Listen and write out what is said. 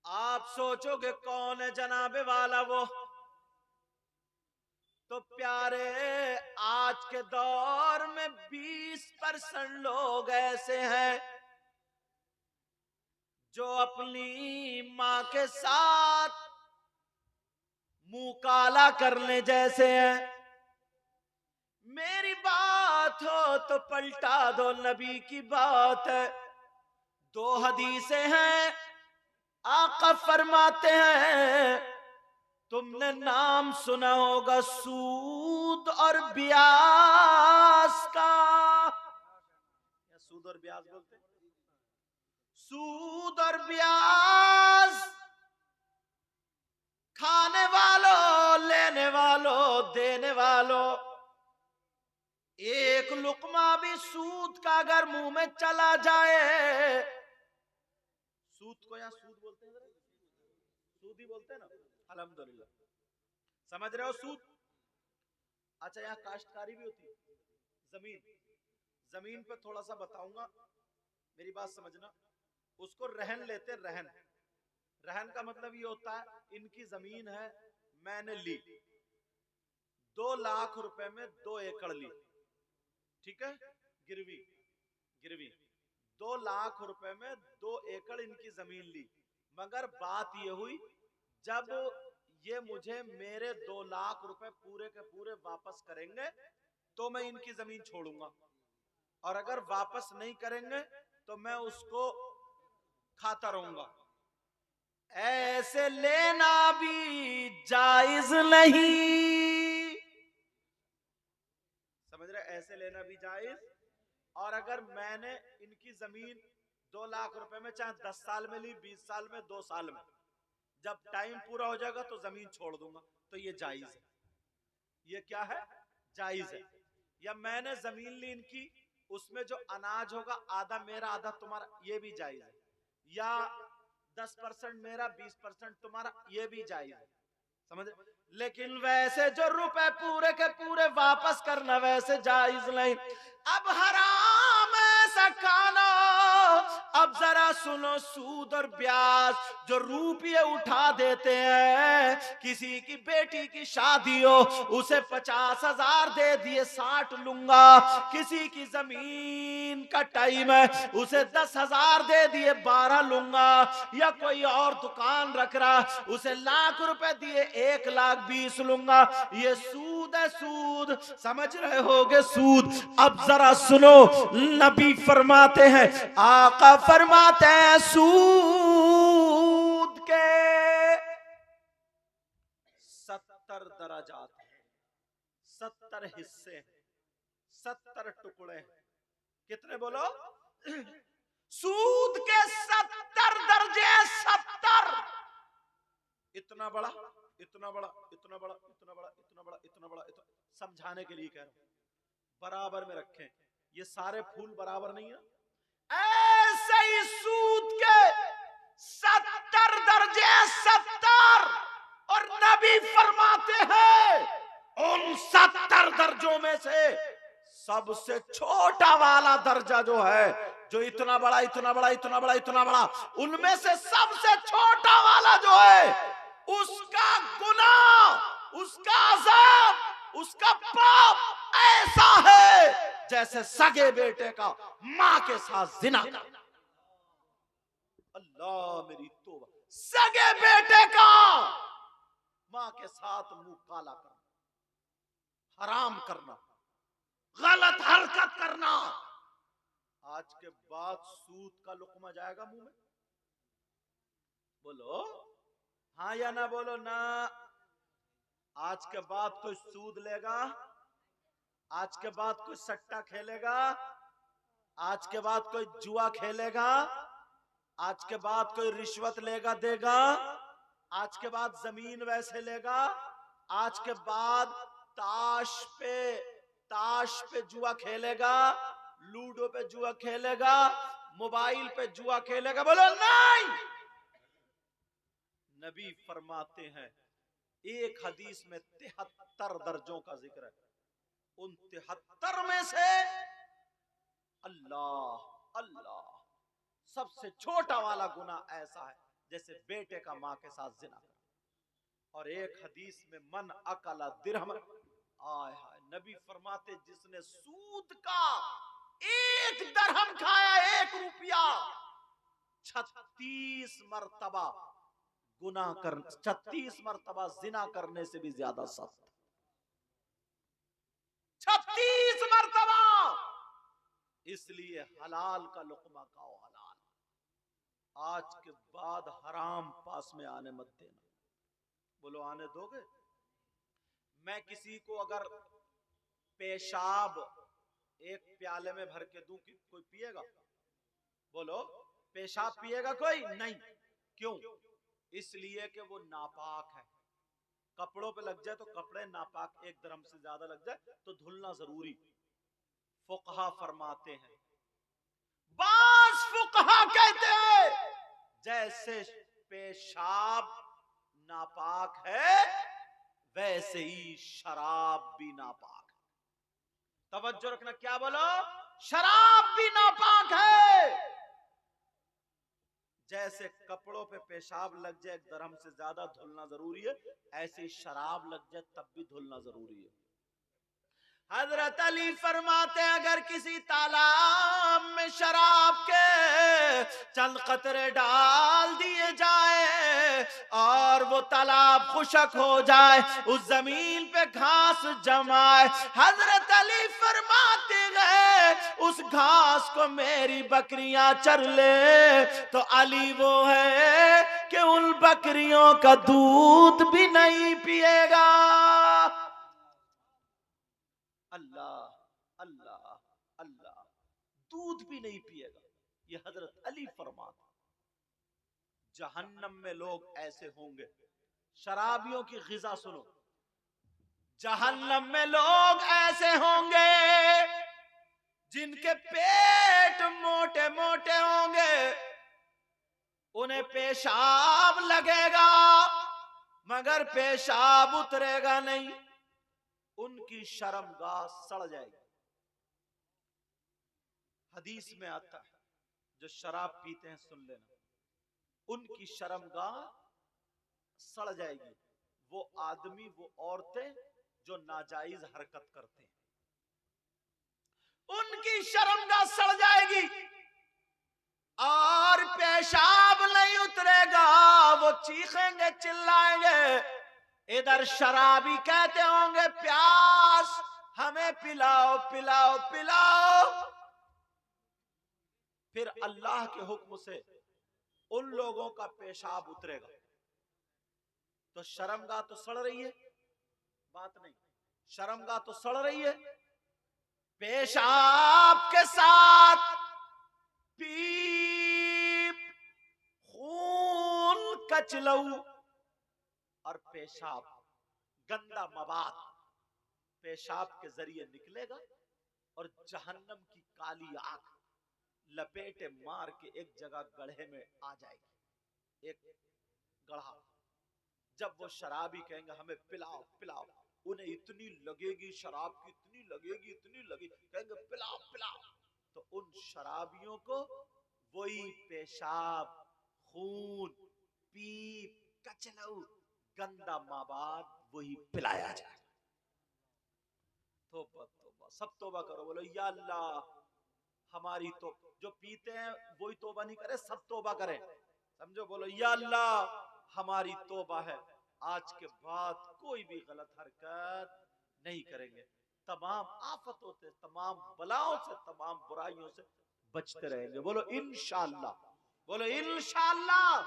आप सोचोगे कौन है जनाबे वाला वो, तो प्यारे आज के दौर में 20% लोग ऐसे हैं जो अपनी मां के साथ मुंह काला करने जैसे हैं। मेरी बात हो तो पलटा दो, नबी की बात है। 2 हदीसें हैं, आका फरमाते हैं, तुमने नाम सुना होगा सूद और ब्याज का। या सूद और ब्याज बोलते हैं? सूद और ब्याज, खाने वालों, लेने वालों, देने वालों, एक लुकमा भी सूद का अगर मुंह में चला जाए, सूद को या सूद बोलते हैं, सूद ही बोलते हैं ना, अल्हम्दुलिल्लाह, समझ रहे हो सूद। अच्छा, यहाँ काश्तकारी भी होती है, जमीन, जमीन पे थोड़ा सा बताऊंगा, मेरी बात समझना। उसको रहन लेते, रहन, रहन का मतलब ये होता है, इनकी जमीन है, मैंने ली 2 लाख रुपए में 2 एकड़ ली, ठीक है, गिरवी, गिरवी 2 लाख रुपए में 2 एकड़ इनकी जमीन ली। मगर बात ये हुई, जब ये मुझे मेरे 2 लाख रुपए पूरे के पूरे वापस करेंगे तो मैं इनकी जमीन छोड़ूंगा, और अगर वापस नहीं करेंगे तो मैं उसको खाता रहूंगा। ऐसे लेना भी जायज नहीं, समझ रहे, ऐसे लेना भी जायज। और अगर मैंने इनकी जमीन 2 लाख रुपए में चाहे 10 साल में ली, 20 साल में, 2 साल में, जब टाइम पूरा हो जाएगा तो जमीन छोड़ दूंगा, तो ये जायज है। ये क्या है? जायज है। या मैंने जमीन ली इनकी, उसमें जो अनाज होगा आधा मेरा आधा तुम्हारा, ये भी जायज है। या 10% मेरा 20% तुम्हारा, ये भी जायज है, समझ। लेकिन वैसे जो रुपए पूरे के पूरे वापस करना, वैसे जायज नहीं। अब हराम ऐसा खाना, अब जरा सुनो, सूद और ब्याज, जो रुपये उठा देते हैं, किसी की बेटी की शादी हो, उसे 50,000 दे दिए, 60 लूंगा। किसी की जमीन का टाइम है, उसे 10,000 दे दिए, 12 लूंगा। या कोई और दुकान रख रहा, उसे लाख रुपए दिए, 1,20,000 लूंगा। ये सूद है, सूद, समझ रहे होगे, सूद। अब जरा सुनो, नबी फरमाते हैं, आका फरमाते हैं, सूद के 70 दराजात हैं, 70 हिस्से हैं, 70 टुकड़े हैं। कितने बोलो? सूद के 70 दर्जे, 70। इतना बड़ा, इतना बड़ा, इतना बड़ा, इतना बड़ा, इतना बड़ा, इतना बड़ा, इतना, समझाने के लिए कह रहा हूं, बराबर में रखें। ये सारे फूल बराबर नहीं है। ऐसे ही सूद के 70 दर्जे, 70। और नबी फरमाते हैं, उन 70 दर्जों में से सबसे छोटा वाला दर्जा जो है, जो इतना बड़ा, इतना बड़ा, इतना बड़ा, इतना बड़ा, उनमें से सबसे छोटा वाला जो है, उसका गुनाह, उसका अज़ाब, उसका पाप ऐसा है जैसे सगे बेटे का मां के साथ जिना करना। अल्लाह मेरी तौबा, सगे बेटे का मां के साथ मुंह काला करना, हराम करना, गलत हरकत करना। आज के बाद सूद का लुकमा जाएगा मुंह में? बोलो हाँ या ना, बोलो ना। आज के बाद कोई सूद लेगा, आज के बाद कोई सट्टा खेलेगा, आज के बाद कोई जुआ खेलेगा, आज के बाद कोई रिश्वत लेगा देगा, आज के बाद जमीन वैसे लेगा, आज के बाद ताश पे जुआ खेलेगा, लूडो पे जुआ खेलेगा, मोबाइल पे जुआ खेलेगा, बोलो नहीं। नबी फरमाते हैं, एक हदीस में 73 दर्जों का जिक्र है, उन 73 में से अल्लाह अल्लाह सबसे छोटा वाला गुनाह ऐसा है जैसे बेटे का माँ के साथ जिना कर। और एक हदीस में मन अकला दिरहम, आय हाय, नबी फरमाते जिसने सूद का 1 दरहम खाया, 1 रुपया, 36 मरतबा गुनाह कर, 36 मरतबा जिना करने से भी ज्यादा सख्त। 36 मरतबा। इसलिए हलाल का लुकमा खाओ, हलाल। आज के बाद हराम पास में आने मत देना। बोलो आने दोगे? मैं किसी को अगर पेशाब एक प्याले में भर के दूं कि कोई पिएगा? बोलो, पेशाब पिएगा कोई? नहीं। क्यों? इसलिए कि वो नापाक है। कपड़ों पे लग जाए तो कपड़े नापाक, 1 दरहम से ज्यादा लग जाए तो धुलना जरूरी। फुकहा फरमाते हैं, बास फुकहा कहते हैं जैसे पेशाब नापाक है वैसे ही शराब भी नापाक है। तवज्जो रखना, क्या बोलो? शराब भी नापाक है। जैसे कपड़ों पे पेशाब लग जाए 1 दरहम से ज्यादा धुलना जरूरी है, ऐसे ही शराब लग जाए तब भी धुलना जरूरी है। हजरत अली फरमाते अगर किसी तालाब में शराब के चंद कतरे डाल दिए जाए और वो तालाब खुशक हो जाए, उस जमीन पे घास जमाए, हजरत अली फरमाते गए उस घास को मेरी बकरियां चर ले, तो अली वो है कि उन बकरियों का दूध भी नहीं पिएगा। अल्लाह अल्लाह अल्लाह, दूध भी नहीं पिएगा। ये हजरत अली फरमाते। जहन्नम में लोग ऐसे होंगे, शराबियों की ग़िज़ा सुनो, जहन्नम में लोग ऐसे होंगे जिनके पेट मोटे मोटे होंगे, उन्हें पेशाब लगेगा मगर पेशाब उतरेगा नहीं, उनकी शर्मगाह सड़ जाएगी। हदीस में आता है जो शराब पीते हैं, सुन लेना, उनकी शर्मगाह सड़ जाएगी। वो आदमी, वो औरतें जो नाजायज हरकत करते हैं, उनकी शर्मगाह सड़ जाएगी और पेशाब नहीं उतरेगा। वो चीखेंगे, चिल्लाएंगे। इधर शराबी कहते होंगे प्यास, हमें पिलाओ पिलाओ पिलाओ। फिर अल्लाह के हुक्म से उन लोगों का पेशाब उतरेगा। तो शर्मगाह तो सड़ रही है, बात नहीं, शर्मगाह तो सड़ रही है, पेशाब के साथ पीप, खून, कचलऊ और पेशाब, गंदा मवाद पेशाब के जरिए निकलेगा और जहन्नम की काली आग लपेटे मार के एक जगह गड्ढे में आ जाएगी, एक गड्ढा। जब वो शराबी कहेंगे हमें पिलाओ पिलाओ, उन्हें इतनी लगेगी शराब की, इतनी लगेगी, इतनी लगेगी, कहेंगे पिलाओ पिलाओ, तो उन शराबियों को वही पेशाब, खून, पीप, कचलऊ, गंदा मवाद वही पिलाया जाए। तौबा तौबा, सब तौबा करो, बोलो या अल्लाह हमारी तो, जो पीते हैं वही तौबा नहीं करे, सब तौबा करें, समझो, बोलो या अल्लाह हमारी तौबा है, आज के बाद कोई भी गलत हरकत नहीं करेंगे, तमाम आफतों से, तमाम बलाओं से, तमाम बुराइयों से बचते रहेंगे। बोलो इंशाअल्लाह, बोलो इंशाअल्लाह।